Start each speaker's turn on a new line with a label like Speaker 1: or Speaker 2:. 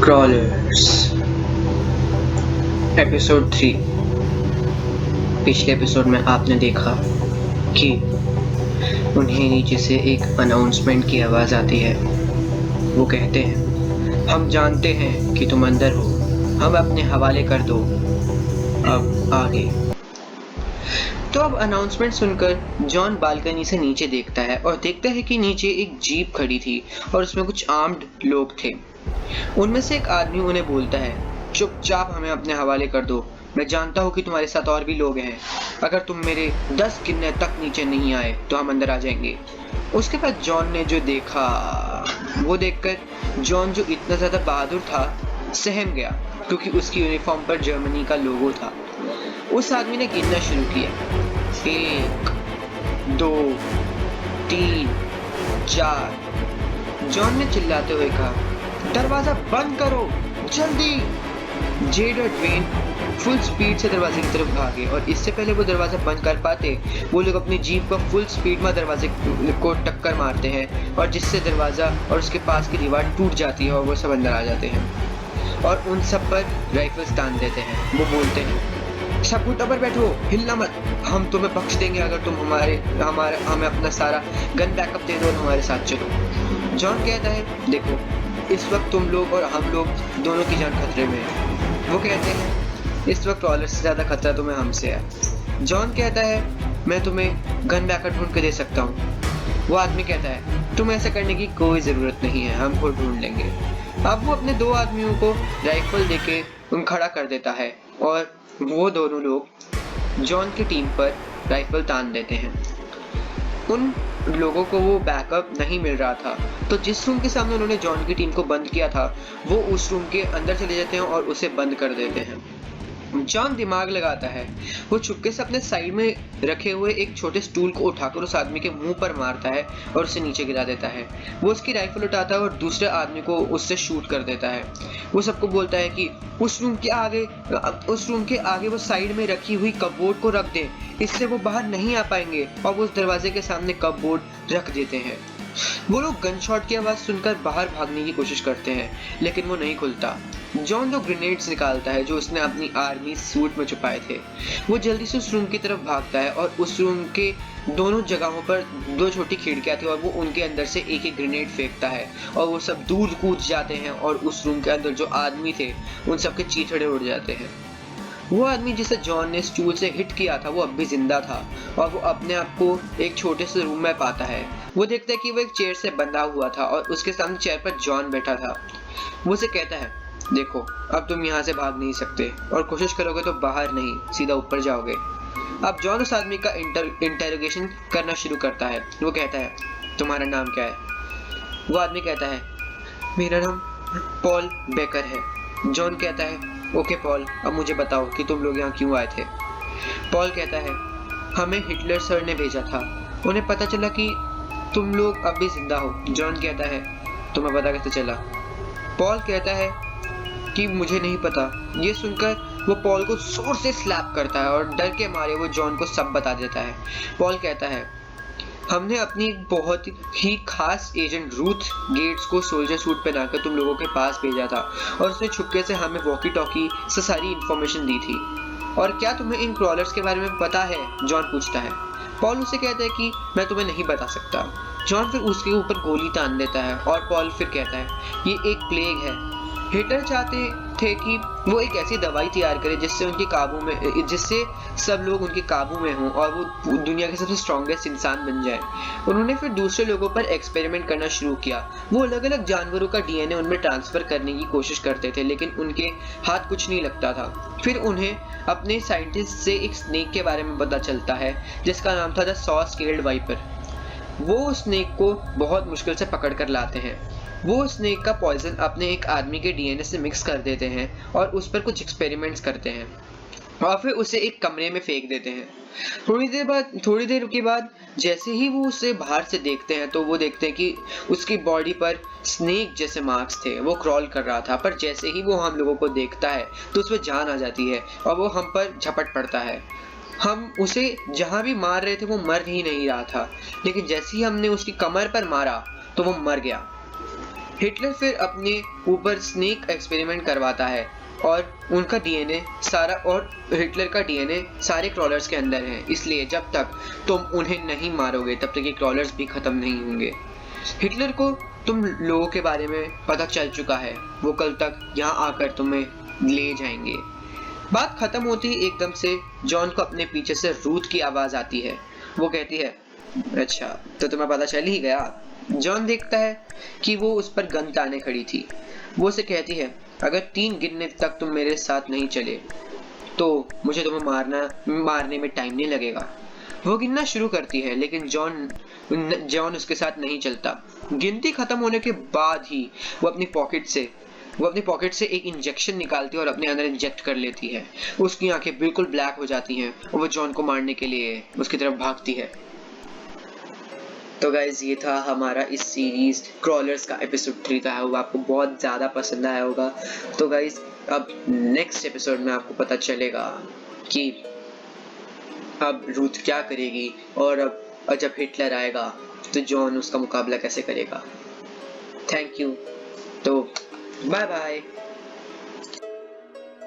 Speaker 1: Crawlers episode 3। पिछले episode में आपने देखा कि उन्हें नीचे से एक अनाउंसमेंट की आवाज़ आती है। वो कहते हैं, हम जानते हैं कि तुम अंदर हो, हम अपने हवाले कर दो। अब आगे। तो अब अनाउंसमेंट सुनकर जॉन बालकनी से नीचे देखता है और देखता है कि नीचे एक जीप खड़ी थी और उसमें कुछ आर्म्ड लोग थे। उनमें से एक आदमी उन्हें बोलता है, चुपचाप हमें अपने हवाले कर दो। मैं जानता हूँ कि तुम्हारे साथ और भी लोग हैं। अगर तुम मेरे 10 गिनने तक नीचे नहीं आए तो हम अंदर आ जाएंगे। उसके बाद जॉन ने जो देखा, वो देखकर जॉन, जो इतना ज्यादा बहादुर था, सहम गया, क्योंकि उसकी यूनिफॉर्म पर जर्मनी का लोगो था। उस आदमी ने गिनना शुरू किया, 1 2 3 4। जॉन ने चिल्लाते हुए कहा, दरवाजा बंद करो जल्दी। जेड और ड्वेन फुल स्पीड से दरवाजे की तरफ भागे और इससे पहले वो दरवाजा बंद कर पाते, वो लोग अपनी जीप को फुल स्पीड में दरवाजे को टक्कर मारते हैं और जिससे दरवाजा और उसके पास की दीवार टूट जाती है और वो सब अंदर आ जाते हैं और उन सब पर राइफल्स तान देते हैं। वो बोलते हैं, सब घुटनों पर बैठो, हिलना मत, हम तुम्हें बख्श देंगे अगर तुम हमें अपना सारा गन बैकअप दे दो और हमारे साथ चलो। जॉन कहता है, देखो इस वक्त तुम लोग और हम लोग दोनों की जान खतरे में है। वो कहते हैं, इस वक्त क्रॉलर से ज्यादा खतरा तुम्हें हमसे है। जॉन कहता है, मैं तुम्हें गन बैकअप ढूंढ के दे सकता हूँ। वो आदमी कहता है, तुम्हें ऐसा करने की कोई जरूरत नहीं है, हम खुद ढूंढ लेंगे। अब वो अपने 2 आदमियों को राइफल देके उन खड़ा कर देता है और वो दोनों लोग जॉन की टीम पर राइफल तान देते हैं। उन लोगों को वो बैकअप नहीं मिल रहा था, तो जिस रूम के सामने उन्होंने जॉन की टीम को बंद किया था, वो उस रूम के अंदर चले जाते हैं और उसे बंद कर देते हैं। जॉन दिमाग लगाता है, वो चुपके से अपने साइड में रखे हुए एक छोटे स्टूल को उठाकर उस आदमी के मुंह पर मारता है और उसे नीचे गिरा देता है। वो उसकी राइफल उठाता है और दूसरे आदमी को उससे शूट कर देता है। वो सबको बोलता है कि उस रूम के आगे वो साइड में रखी हुई कपबोर्ड को रख दे, इससे वो बाहर नहीं आ पाएंगे, और वो उस दरवाजे के सामने कपबोर्ड रख देते हैं। वो लोग गन शॉट की आवाज सुनकर बाहर भागने की कोशिश करते हैं, लेकिन वो नहीं खुलता। जॉन 2 ग्रेनेड्स निकालता है जो उसने अपनी आर्मी सूट में छुपाए थे। वो जल्दी से उस रूम की तरफ भागता है और उस रूम के दोनों जगहों पर 2 छोटी खिड़कियां थी और वो उनके अंदर से एक ग्रेनेड फेंकता है और वो सब दूर कूद जाते हैं और उस रूम के अंदर जो आदमी थे उन सबके चीथड़े उड़ जाते हैं। वो आदमी जिसे जॉन ने स्टूल से हिट किया था वो अब भी जिंदा था और वो अपने आप को एक छोटे से रूम में पाता है। वो देखता है कि वो एक चेयर से बंधा हुआ था और उसके सामने चेयर पर जॉन बैठा था। वो उसे कहता है, देखो अब तुम यहाँ से भाग नहीं सकते और कोशिश करोगे तो बाहर नहीं, सीधा ऊपर जाओगे। अब जॉन उस आदमी का इंटेरोगेशन करना शुरू करता है। वो कहता है, तुम्हारा नाम क्या है? वो आदमी कहता है, मेरा नाम पॉल बेकर है। जॉन कहता है, ओके पॉल, अब मुझे बताओ कि तुम लोग यहाँ क्यों आए थे? पॉल कहता है, हमें हिटलर सर ने भेजा था, उन्हें पता चला कि तुम लोग अब भी जिंदा हो। जॉन कहता है, तुम्हें पता कैसे चला? पॉल कहता है कि मुझे नहीं पता। ये सुनकर वो पॉल को जोर से स्लैप करता है और डर के मारे वो जॉन को सब बता देता है। पॉल कहता है, हमने अपनी बहुत ही खास एजेंट रूथ गेट्स को सोल्जर सूट पहनाकर तुम लोगों के पास भेजा था और उसने छुपके से हमें वॉकी टॉकी से सारी इंफॉर्मेशन दी थी। और क्या तुम्हें इन क्रॉलर्स के बारे में पता है? जॉन पूछता है। पॉल उसे कहता है कि मैं तुम्हें नहीं बता सकता। जॉन फिर उसके ऊपर गोली तान देता है और पॉल फिर कहता है, ये एक प्लेग है। हिटलर चाहते थे कि वो एक ऐसी दवाई तैयार करे जिससे सब लोग उनके काबू में हों और वो दुनिया के सबसे स्ट्रॉन्गेस्ट इंसान बन जाए। उन्होंने फिर दूसरे लोगों पर एक्सपेरिमेंट करना शुरू किया। वो अलग अलग जानवरों का डीएनए उनमें ट्रांसफर करने की कोशिश करते थे, लेकिन उनके हाथ कुछ नहीं लगता था। फिर उन्हें अपने साइंटिस्ट से एक स्नेक के बारे में पता चलता है जिसका नाम था द सॉ स्केल्ड वाइपर। वो स्नेक को बहुत मुश्किल से पकड़ कर लाते हैं। वो स्नेक का पॉइजन अपने एक आदमी के डीएनए से मिक्स कर देते हैं और उस पर कुछ एक्सपेरिमेंट्स करते हैं और फिर उसे एक कमरे में फेंक देते हैं। थोड़ी देर के बाद जैसे ही वो उसे बाहर से देखते हैं तो वो देखते हैं कि उसकी बॉडी पर स्नेक जैसे मार्क्स थे। वो क्रॉल कर रहा था, पर जैसे ही वो हम लोगों को देखता है तो उसमें जान आ जाती है और वो हम पर झपट पड़ता है। हम उसे जहां भी मार रहे थे वो मर ही नहीं रहा था, लेकिन जैसे ही हमने उसकी कमर पर मारा तो वो मर गया। हिटलर फिर अपने ऊपर स्नेक एक्सपेरिमेंट करवाता है और उनका डीएनए सारा और हिटलर का डीएनए सारे क्रॉलर्स के अंदर है, इसलिए जब तक तुम उन्हें नहीं मारोगे तब तक ये क्रॉलर्स भी खत्म नहीं होंगे। हिटलर को तुम लोगों के बारे में पता चल चुका है, वो कल तक यहाँ आकर तुम्हें ले जाएंगे। बात खत्म होती ही एकदम से जॉन को अपने पीछे से रूथ की आवाज आती है। वो कहती है, अच्छा तो तुम्हें पता चल ही गया। जॉन देखता है कि वो उस पर गन ताने खड़ी थी। वो उसे कहती है, अगर 3 गिनने तक तुम मेरे साथ नहीं चले तो मुझे तुम्हें मारने में टाइम नहीं लगेगा। वो गिनना शुरू करती है लेकिन जॉन उसके साथ नहीं चलता। गिनती खत्म होने के बाद ही वो अपनी पॉकेट से एक इंजेक्शन निकालती है और अपने अंदर इंजेक्ट कर लेती है। उसकी आंखें बिल्कुल ब्लैक हो जाती हैं और वो जॉन को मारने के लिए उसकी तरफ भागती है। तो गाइज ये था हमारा इस सीरीज क्रॉलर्स का एपिसोड 3 का है, वो आपको बहुत ज़्यादा पसंद आया होगा। तो गाइज अब नेक्स्ट एपिसोड में आपको पता चलेगा कि अब रूथ क्या करेगी और अब जब हिटलर आएगा तो जॉन उसका मुकाबला कैसे करेगा। थैंक यू, तो बाय बाय।